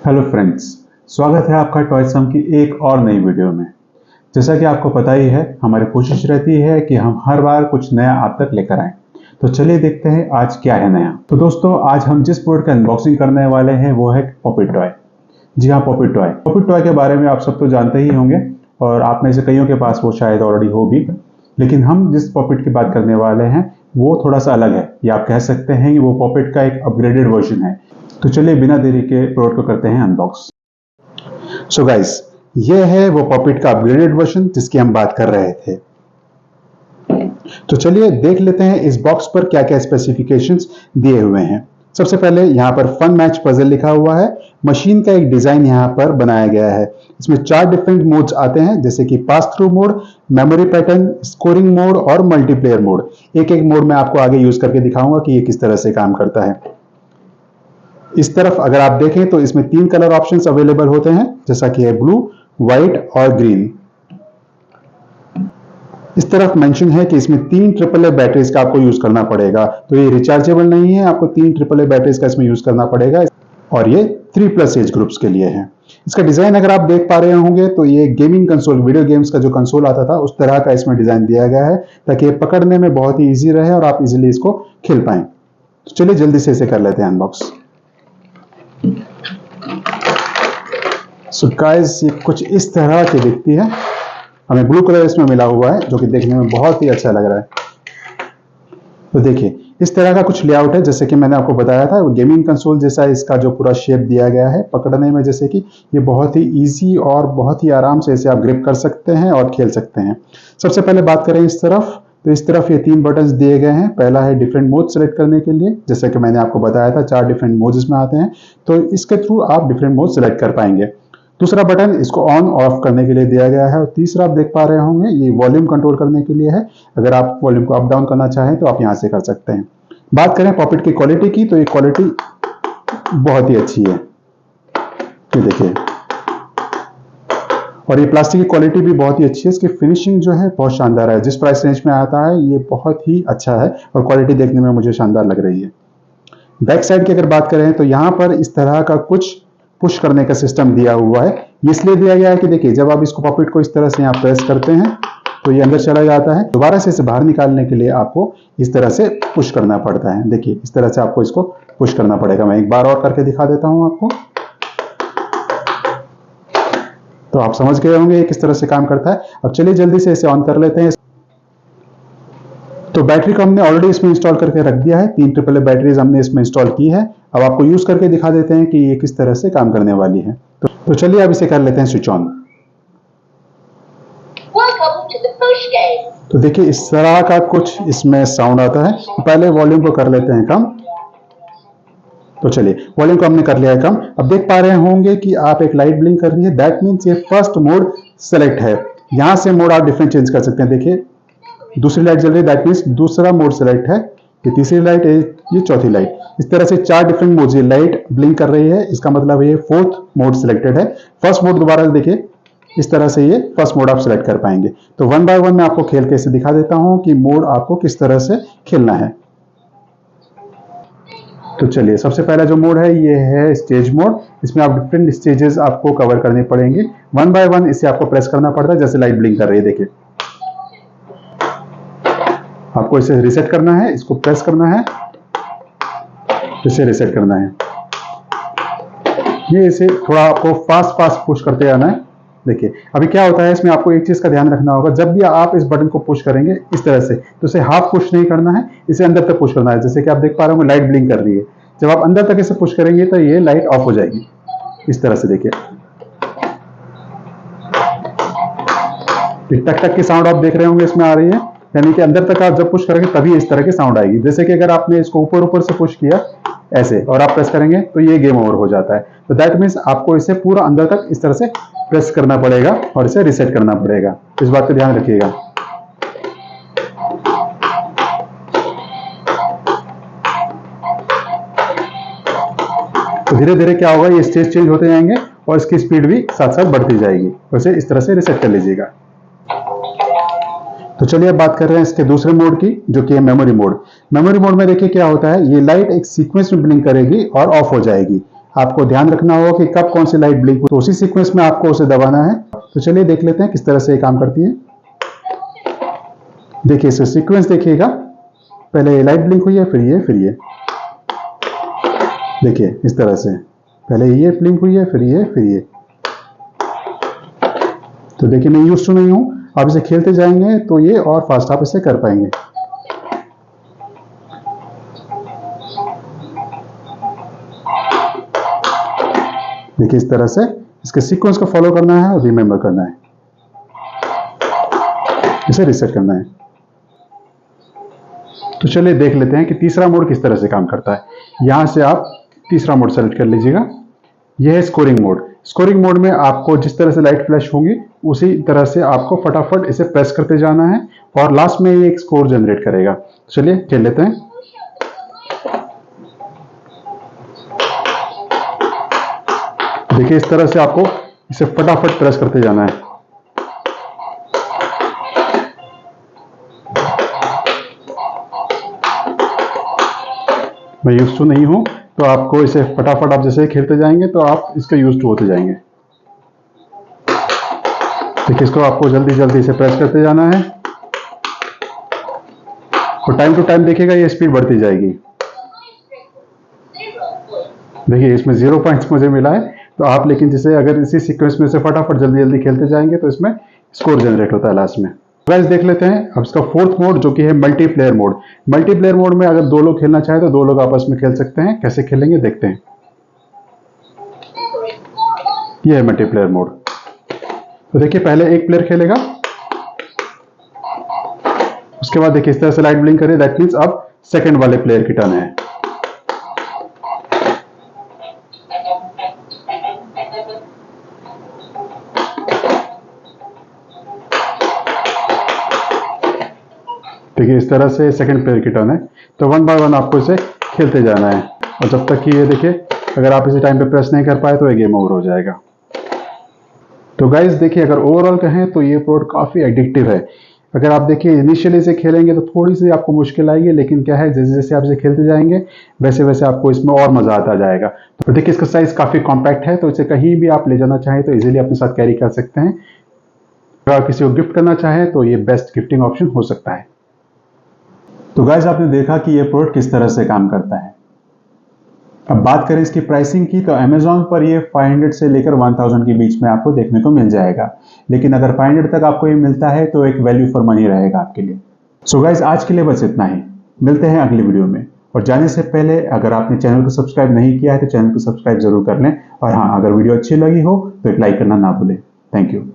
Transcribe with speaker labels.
Speaker 1: Hello friends, स्वागत है आपका टॉय सम की एक और नई वीडियो में। जैसा कि आपको पता ही है, हमारी कोशिश रहती है कि हम हर बार कुछ नया आप तक लेकर आएं। तो चलिए देखते हैं आज क्या है नया। तो दोस्तों, आज हम जिस बोर्ड का अनबॉक्सिंग करने वाले हैं वो है पॉपिट टॉय। जी हाँ, पॉपिट टॉय। पॉपिट टॉय के बारे में आप सब तो जानते ही होंगे और आप में से कईयों के पास वो शायद ऑलरेडी हो भी। लेकिन हम जिस पॉपिट की बात करने वाले हैं वो थोड़ा सा अलग है, या आप कह सकते हैं कि वो पॉपिट का एक अपग्रेडेड वर्जन है। तो चलिए बिना देरी के प्रोडक्ट को करते हैं अनबॉक्स। सो गाइस, ये है वो पॉपिट का अपग्रेडेड वर्जन जिसकी हम बात कर रहे थे। तो चलिए देख लेते हैं इस बॉक्स पर क्या क्या स्पेसिफिकेशंस दिए हुए हैं। सबसे पहले यहाँ पर फन मैच पजल लिखा हुआ है। मशीन का एक डिजाइन यहाँ पर बनाया गया है। इसमें 4 डिफरेंट मोड्स आते हैं, जैसे कि pass through mode, memory pattern, scoring mode और मल्टीप्लेयर मोड। एक एक मोड मैं आपको आगे यूज करके दिखाऊंगा कि ये किस तरह से काम करता है। इस तरफ अगर आप देखें तो इसमें 3 कलर ऑप्शंस अवेलेबल होते हैं, जैसा कि है ब्लू, व्हाइट और ग्रीन। इस तरफ मेंशन है कि इसमें 3 AAA बैटरीज का आपको यूज करना पड़ेगा। तो ये रिचार्जेबल नहीं है, आपको 3 AAA बैटरीज का इसमें यूज करना पड़ेगा और ये 3+ एज ग्रुप्स के लिए है। इसका डिजाइन अगर आप देख पा रहे होंगे तो ये गेमिंग कंसोल, वीडियो गेम्स का जो कंसोल आता था उस तरह का इसमें डिजाइन दिया गया है, ताकि ये पकड़ने में बहुत ही ईजी रहे और आप इजीली इसको खेल पाएं। तो चलिए जल्दी से इसे कर लेते हैं अनबॉक्स। सो गाइस, ये कुछ इस तरह की दिखती है। हमें ब्लू कलर इसमें मिला हुआ है जो कि देखने में बहुत ही अच्छा लग रहा है। तो देखिए इस तरह का कुछ लेआउट है, जैसे कि मैंने आपको बताया था, गेमिंग कंसोल जैसा इसका जो पूरा शेप दिया गया है पकड़ने में, जैसे कि ये बहुत ही इजी और बहुत ही आराम से इसे आप ग्रिप कर सकते हैं और खेल सकते हैं। सबसे पहले बात करें इस तरफ, तो इस तरफ ये 3 बटन्स दिए गए हैं। पहला है डिफरेंट मोड सेलेक्ट करने के लिए, जैसे कि मैंने आपको बताया था 4 डिफरेंट मोड्स इसमें आते हैं, तो इसके थ्रू आप डिफरेंट मोड सेलेक्ट कर पाएंगे। दूसरा बटन इसको ऑन ऑफ करने के लिए दिया गया है और तीसरा आप देख पा रहे होंगे ये वॉल्यूम कंट्रोल करने के लिए है। अगर आप वॉल्यूम को अप डाउन करना चाहें तो आप यहां से कर सकते हैं। बात करें पॉपिट की क्वालिटी की, तो ये क्वालिटी बहुत ही अच्छी है, ये देखिए। और ये प्लास्टिक की क्वालिटी भी बहुत ही अच्छी है। इसकी फिनिशिंग जो है बहुत शानदार है। जिस प्राइस रेंज में आता है ये बहुत ही अच्छा है और क्वालिटी देखने में मुझे शानदार लग रही है। बैक साइड की अगर बात करें तो यहाँ पर इस तरह का कुछ पुश करने का सिस्टम दिया हुआ है। ये इसलिए दिया गया है कि देखिए, जब आप इसको पॉपिट को इस तरह से यहाँ प्रेस करते हैं तो ये अंदर चला जाता है। दोबारा से इसे बाहर निकालने के लिए आपको इस तरह से पुश करना पड़ता है। देखिए इस तरह से आपको इसको पुश करना पड़ेगा। मैं एक बार और करके दिखा देता हूं आपको, तो आप समझ गए होंगे ये किस तरह से काम करता है। अब चलिए जल्दी से इसे ऑन कर लेते हैं। तो बैटरी को हमने ऑलरेडी इसमें इंस्टॉल करके रख दिया है। 3 AAA बैटरीज हमने इसमें इंस्टॉल की है। अब आपको यूज करके दिखा देते हैं कि ये किस तरह से काम करने वाली है। तो चलिए अब इसे कर लेते हैं स्विच ऑन। तो देखिए इस तरह का कुछ इसमें साउंड आता है। तो पहले वॉल्यूम को कर लेते हैं कम। तो चलिए वॉल्यूम को हमने कर लिया है कम। अब देख पा रहे होंगे कि आप एक लाइट ब्लिंक कर रही है, दैट मीन्स ये फर्स्ट मोड सेलेक्ट है। यहां से मोड आप डिफरेंट चेंज कर सकते हैं। देखिए दूसरी लाइट जल रही है, दैट मीन्स दूसरा मोड सेलेक्ट है। ये तीसरी लाइट है, ये चौथी लाइट। इस तरह से 4 डिफरेंट मोड्स, ये लाइट ब्लिंक कर रही है, इसका मतलब ये 4th मोड सिलेक्टेड है। फर्स्ट मोड दोबारा देखिए, इस तरह से ये फर्स्ट मोड आप सिलेक्ट कर पाएंगे। तो 1 बाय 1 मैं आपको खेल के इसे दिखा देता हूं कि मोड आपको किस तरह से खेलना है। तो चलिए सबसे पहला जो मोड है ये है स्टेज मोड। इसमें आप डिफरेंट स्टेजेस आपको कवर करने पड़ेंगे। 1 बाय 1 इसे आपको प्रेस करना पड़ता है। जैसे लाइट ब्लिंक कर रही है, देखिए आपको इसे रिसेट करना है, इसको प्रेस करना है, इसे रिसेट करना है। ये इसे थोड़ा आपको फास्ट पुश करते आना है। देखिए अभी क्या होता है, इसमें आपको एक चीज का ध्यान रखना होगा, जब भी आप इस बटन को पुश करेंगे इस तरह से, तो इसे हाफ पुश नहीं करना है, इसे अंदर तक पुश करना है। जैसे कि आप देख पा रहे हो लाइट ब्लिंक कर रही है, जब आप अंदर तक इसे पुश करेंगे तो ये लाइट ऑफ हो जाएगी। इस तरह से देखिए टक टक की साउंड आप देख रहे होंगे इसमें आ रही है, यानी कि अंदर तक आप जब पुश करेंगे तभी इस तरह की साउंड आएगी। जैसे कि अगर आपने इसको ऊपर से पुश किया ऐसे और आप प्रेस करेंगे तो ये गेम ओवर हो जाता है। तो दैट मीन्स आपको इसे पूरा अंदर तक इस तरह से प्रेस करना पड़ेगा और इसे रिसेट करना पड़ेगा। इस बात का ध्यान रखिएगा। तो धीरे धीरे क्या होगा, ये स्टेज चेंज होते जाएंगे और इसकी स्पीड भी साथ साथ बढ़ती जाएगी। तो इसे इस तरह से रिसेट कर लीजिएगा। तो चलिए अब बात कर रहे हैं इसके दूसरे मोड की, जो कि है मेमोरी मोड। मेमोरी मोड में देखिए क्या होता है, ये लाइट एक सीक्वेंस में ब्लिंक करेगी और ऑफ हो जाएगी। आपको ध्यान रखना होगा कि कब कौन सी लाइट ब्लिंक हो, तो उसी सीक्वेंस में आपको उसे दबाना है। तो चलिए देख लेते हैं किस तरह से ये काम करती है। देखिए इसे सीक्वेंस देखिएगा, पहले ये लाइट ब्लिंक हुई है, फिर ये देखिए इस तरह से, पहले ये ब्लिंक हुई है, फिर ये। तो देखिए मैं यूज्ड टू नहीं हूं, आप इसे खेलते जाएंगे तो ये और फास्ट आप इसे कर पाएंगे। देखिए इस तरह से इसके सीक्वेंस को फॉलो करना है और रिमेंबर करना है, इसे रीसेट करना है। तो चलिए देख लेते हैं कि तीसरा मोड किस तरह से काम करता है। यहां से आप तीसरा मोड सेलेक्ट कर लीजिएगा। यह है स्कोरिंग मोड। स्कोरिंग मोड में आपको जिस तरह से लाइट फ्लैश होंगी उसी तरह से आपको फटाफट इसे प्रेस करते जाना है और लास्ट में ये एक स्कोर जनरेट करेगा। चलिए खेल लेते हैं। देखिए इस तरह से आपको इसे फटाफट प्रेस करते जाना है। मैं यूज्ड टू नहीं हूं, तो आपको इसे फटाफट आप जैसे खेलते जाएंगे तो आप इसका यूज्ड टू होते जाएंगे। देखिए इसको आपको जल्दी जल्दी से प्रेस करते जाना है और टाइम टू टाइम देखिएगा ये स्पीड बढ़ती जाएगी। देखिए इसमें 0 पॉइंट्स मुझे मिला है, तो आप लेकिन जैसे अगर इसी सीक्वेंस में से फटाफट जल्दी जल्दी खेलते जाएंगे तो इसमें स्कोर जनरेट होता है लास्ट में। गाइस देख लेते हैं अब इसका फोर्थ मोड जो कि है मल्टीप्लेयर मोड। मल्टीप्लेयर मोड में अगर 2 लोग खेलना चाहे तो 2 लोग आपस में खेल सकते हैं। कैसे खेलेंगे देखते हैं। यह है मल्टीप्लेयर मोड। तो देखिए पहले एक प्लेयर खेलेगा, उसके बाद देखिए इस तरह से लाइट ब्लिंक करे, दैट मींस अब सेकंड वाले प्लेयर की टर्न है। देखिए इस तरह से सेकंड प्लेयर की टर्न है। तो 1 बाय 1 आपको इसे खेलते जाना है और जब तक कि ये देखिए अगर आप इसी टाइम पे प्रेस नहीं कर पाए तो ये गेम ओवर हो जाएगा। तो गाइस देखिए अगर ओवरऑल कहें तो ये प्रोड काफ़ी एडिक्टिव है। अगर आप देखिए इनिशियली इसे खेलेंगे तो थोड़ी सी आपको मुश्किल आएगी, लेकिन क्या है जैसे जैसे आप इसे खेलते जाएंगे वैसे वैसे आपको इसमें और मज़ा आता जाएगा। तो देखिए इसका साइज़ काफ़ी कॉम्पैक्ट है, तो इसे कहीं भी आप ले जाना चाहें तो इजीली अपने साथ कैरी कर सकते हैं। अगर आप किसी को गिफ्ट करना चाहें तो ये बेस्ट गिफ्टिंग ऑप्शन हो सकता है। तो गाइस आपने देखा कि ये प्रोडक्ट किस तरह से काम करता है। अब बात करें इसकी प्राइसिंग की, तो अमेजोन पर ये 500 से लेकर 1000 के बीच में आपको देखने को मिल जाएगा, लेकिन अगर 500 तक आपको ये मिलता है तो एक वैल्यू फॉर मनी रहेगा आपके लिए। सो गाइस आज के लिए बस इतना ही, मिलते हैं अगली वीडियो में। और जाने से पहले अगर आपने चैनल को सब्सक्राइब नहीं किया है तो चैनल को सब्सक्राइब जरूर कर लें, और हाँ अगर वीडियो अच्छी लगी हो तो एक लाइक करना ना भूलें। Thank you.